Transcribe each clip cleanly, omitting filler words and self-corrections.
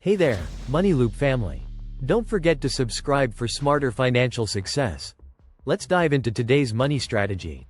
Hey there, Money Loop family. Don't forget to subscribe for smarter financial success. Let's dive into today's money strategy.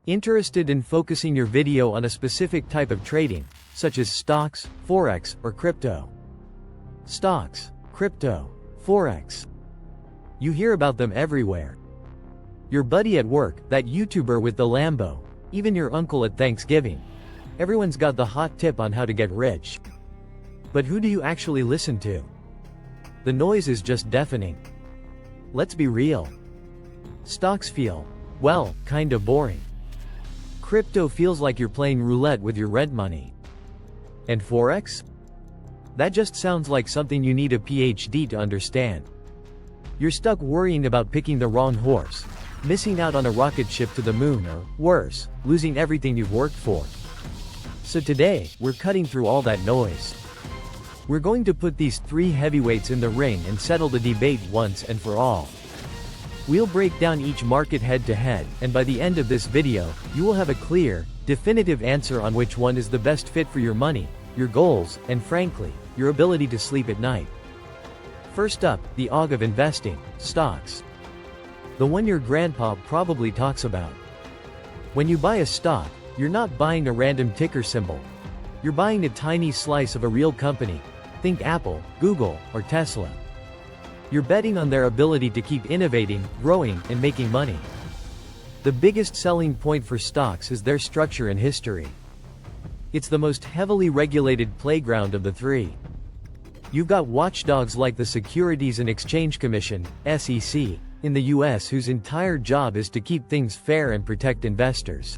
Interested in focusing your video on a specific type of trading, such as stocks, forex, or crypto? Stocks, crypto, forex. You hear about them everywhere. Your buddy at work, that YouTuber with the Lambo, even your uncle at Thanksgiving. Everyone's got the hot tip on how to get rich. But who do you actually listen to? The noise is just deafening. Let's be real. Stocks feel, well, kinda boring. Crypto feels like you're playing roulette with your rent money. And forex? That just sounds like something you need a PhD to understand. You're stuck worrying about picking the wrong horse, missing out on a rocket ship to the moon, or worse, losing everything you've worked for. So today, we're cutting through all that noise. We're going to put these three heavyweights in the ring and settle the debate once and for all. We'll break down each market head to head, and by the end of this video, you will have a clear, definitive answer on which one is the best fit for your money, your goals, and frankly, your ability to sleep at night. First up, the AUG of investing, stocks. The one your grandpa probably talks about. When you buy a stock, you're not buying a random ticker symbol. You're buying a tiny slice of a real company. Think Apple, Google, or Tesla. You're betting on their ability to keep innovating, growing, and making money. The biggest selling point for stocks is their structure and history. It's the most heavily regulated playground of the three. You've got watchdogs like the Securities and Exchange Commission, SEC, in the US whose entire job is to keep things fair and protect investors.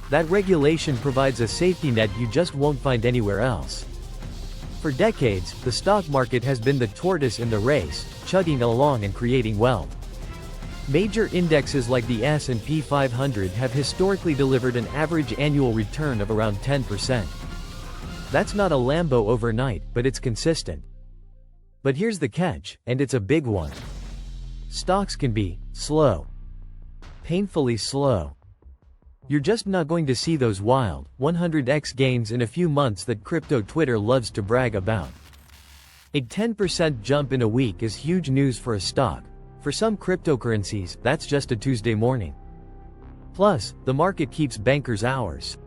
That regulation provides a safety net you just won't find anywhere else. For decades, the stock market has been the tortoise in the race, chugging along and creating wealth. Major indexes like the S&P 500 have historically delivered an average annual return of around 10%. That's not a Lambo overnight, but it's consistent. But here's the catch, and it's a big one. Stocks can be slow. Painfully slow. You're just not going to see those wild, 100x gains in a few months that crypto Twitter loves to brag about. A 10% jump in a week is huge news for a stock. For some cryptocurrencies, that's just a Tuesday morning. Plus, the market keeps bankers' hours.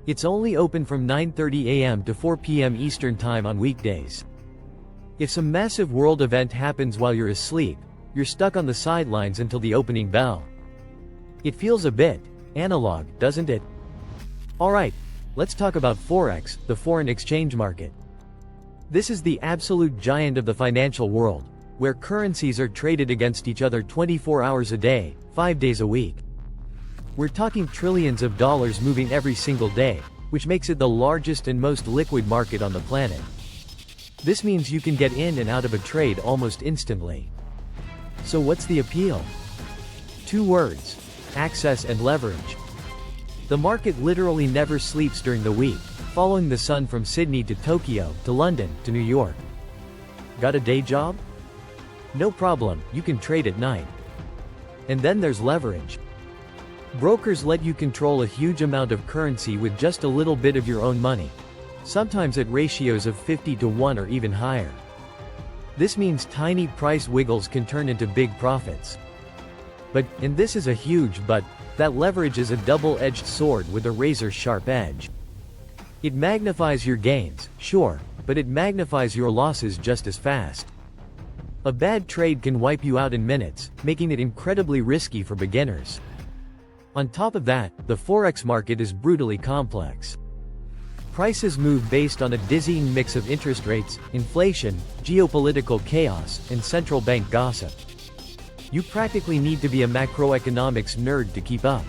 It's only open from 9:30 a.m. to 4 p.m. Eastern Time on weekdays. If some massive world event happens while you're asleep, you're stuck on the sidelines until the opening bell. It feels a bit analog, doesn't it? Alright, let's talk about Forex, the foreign exchange market. This is the absolute giant of the financial world, where currencies are traded against each other 24 hours a day, 5 days a week. We're talking trillions of dollars moving every single day, which makes it the largest and most liquid market on the planet. This means you can get in and out of a trade almost instantly. So what's the appeal? Two words: access and leverage. The market literally never sleeps during the week, following the sun from Sydney to Tokyo, to London, to New York. Got a day job? No problem, you can trade at night. And then there's leverage. Brokers let you control a huge amount of currency with just a little bit of your own money. Sometimes at ratios of 50 to 1 or even higher. This means tiny price wiggles can turn into big profits. But, and this is a huge but, that leverage is a double-edged sword with a razor-sharp edge. It magnifies your gains, sure, but it magnifies your losses just as fast. A bad trade can wipe you out in minutes, making it incredibly risky for beginners. On top of that, the forex market is brutally complex. Prices move based on a dizzying mix of interest rates, inflation, geopolitical chaos, and central bank gossip. You practically need to be a macroeconomics nerd to keep up.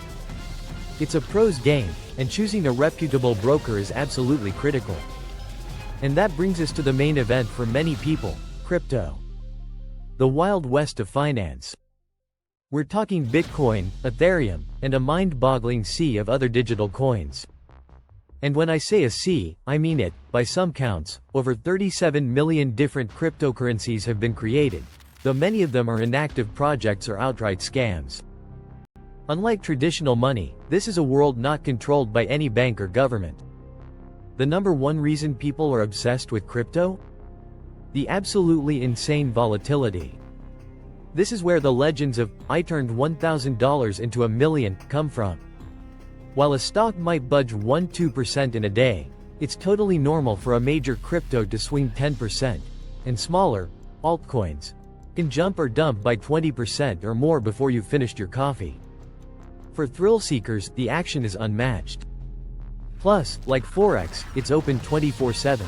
It's a pro's game, and choosing a reputable broker is absolutely critical. And that brings us to the main event for many people, crypto. The Wild West of finance. We're talking Bitcoin, Ethereum, and a mind-boggling sea of other digital coins. And when I say a sea, I mean it. By some counts, over 37 million different cryptocurrencies have been created, though many of them are inactive projects or outright scams. Unlike traditional money, this is a world not controlled by any bank or government. The number one reason people are obsessed with crypto? The absolutely insane volatility. This is where the legends of, "I turned $1,000 into $1 million" come from. While a stock might budge 1–2% in a day, it's totally normal for a major crypto to swing 10%, and smaller, altcoins, can jump or dump by 20% or more before you've finished your coffee. For thrill seekers, the action is unmatched. Plus, like Forex, it's open 24/7.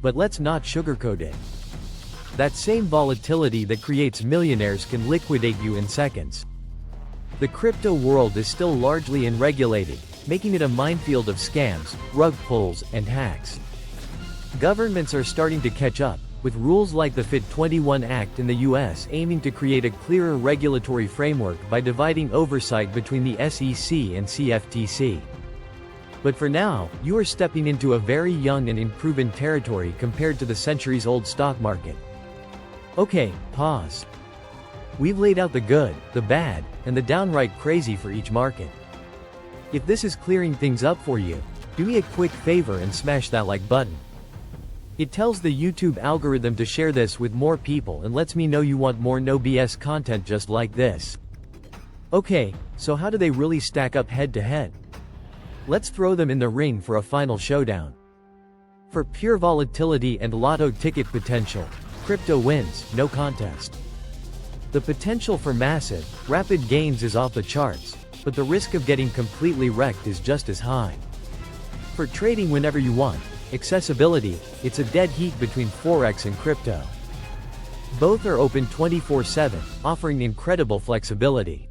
But let's not sugarcoat it. That same volatility that creates millionaires can liquidate you in seconds. The crypto world is still largely unregulated, making it a minefield of scams, rug pulls, and hacks. Governments are starting to catch up, with rules like the FIT21 Act in the US aiming to create a clearer regulatory framework by dividing oversight between the SEC and CFTC. But for now, you are stepping into a very young and unproven territory compared to the centuries-old stock market. Okay, pause. We've laid out the good, the bad, and the downright crazy for each market. If this is clearing things up for you, do me a quick favor and smash that like button. It tells the YouTube algorithm to share this with more people and lets me know you want more no BS content just like this. Okay, so how do they really stack up head to head? Let's throw them in the ring for a final showdown. For pure volatility and lotto ticket potential, crypto wins, no contest. The potential for massive, rapid gains is off the charts, but the risk of getting completely wrecked is just as high. For trading whenever you want, accessibility, it's a dead heat between Forex and crypto. Both are open 24/7, offering incredible flexibility.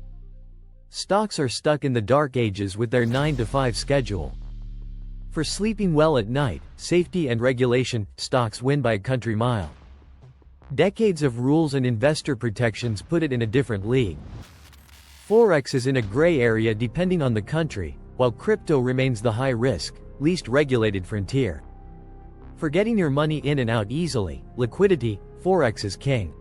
Stocks are stuck in the dark ages with their 9 to 5 schedule. For sleeping well at night, safety and regulation, stocks win by a country mile. Decades of rules and investor protections put it in a different league. Forex is in a gray area depending on the country, while crypto remains the high-risk, least regulated frontier. For getting your money in and out easily, liquidity, Forex is king.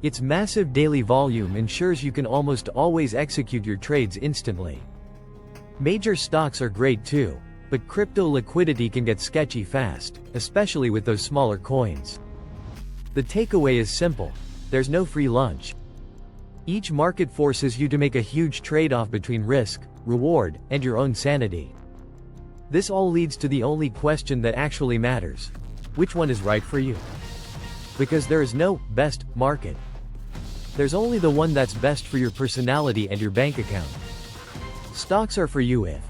Its massive daily volume ensures you can almost always execute your trades instantly. Major stocks are great too, but crypto liquidity can get sketchy fast, especially with those smaller coins. The takeaway is simple: there's no free lunch. Each market forces you to make a huge trade-off between risk, reward, and your own sanity. This all leads to the only question that actually matters: which one is right for you? Because there is no best market. There's only the one that's best for your personality and your bank account. Stocks are for you if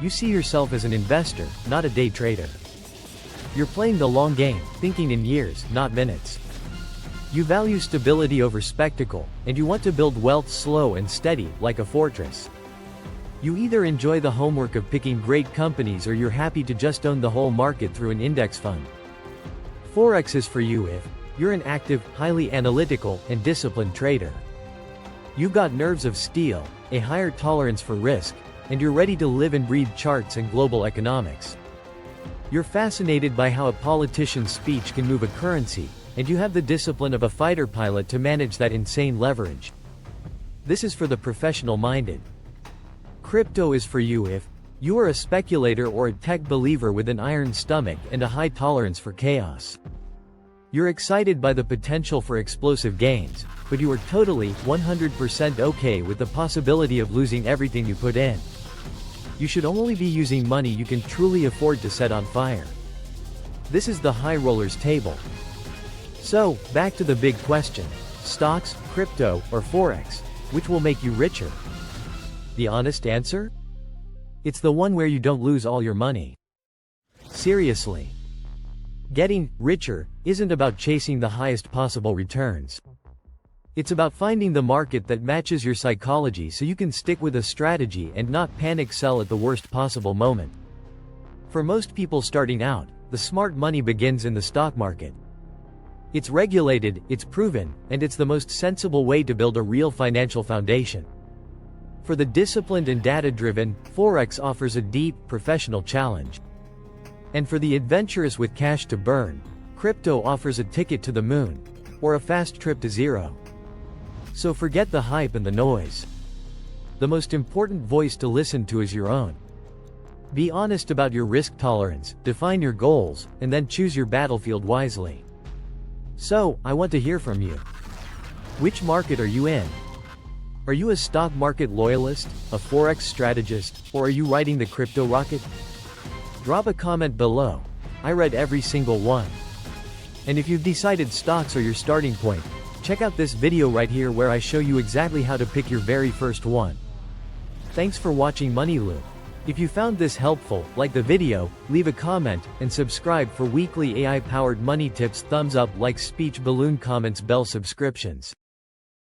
you see yourself as an investor, not a day trader. You're playing the long game, thinking in years, not minutes. You value stability over spectacle, and you want to build wealth slow and steady, like a fortress. You either enjoy the homework of picking great companies or you're happy to just own the whole market through an index fund. Forex is for you if you're an active, highly analytical, and disciplined trader. You've got nerves of steel, a higher tolerance for risk, and you're ready to live and breathe charts and global economics. You're fascinated by how a politician's speech can move a currency, and you have the discipline of a fighter pilot to manage that insane leverage. This is for the professional-minded. Crypto is for you if you are a speculator or a tech believer with an iron stomach and a high tolerance for chaos. You're excited by the potential for explosive gains, but you are totally, 100% okay with the possibility of losing everything you put in. You should only be using money you can truly afford to set on fire. This is the high rollers table. So, back to the big question: stocks, crypto, or Forex, which will make you richer? The honest answer? It's the one where you don't lose all your money. Seriously. Getting richer isn't about chasing the highest possible returns. It's about finding the market that matches your psychology so you can stick with a strategy and not panic sell at the worst possible moment. For most people starting out, the smart money begins in the stock market. It's regulated, it's proven, and it's the most sensible way to build a real financial foundation. For the disciplined and data-driven, Forex offers a deep, professional challenge. And for the adventurous with cash to burn, crypto offers a ticket to the moon, or a fast trip to zero. So forget the hype and the noise. The most important voice to listen to is your own. Be honest about your risk tolerance, define your goals, and then choose your battlefield wisely. So, I want to hear from you. Which market are you in? Are you a stock market loyalist, a forex strategist, or are you riding the crypto rocket? Drop a comment below. I read every single one. And if you've decided stocks are your starting point, check out this video right here where I show you exactly how to pick your very first one. Thanks for watching Money Loop. If you found this helpful, like the video, leave a comment, and subscribe for weekly AI-powered money tips. Thumbs up, like, speech balloon comments, bell subscriptions.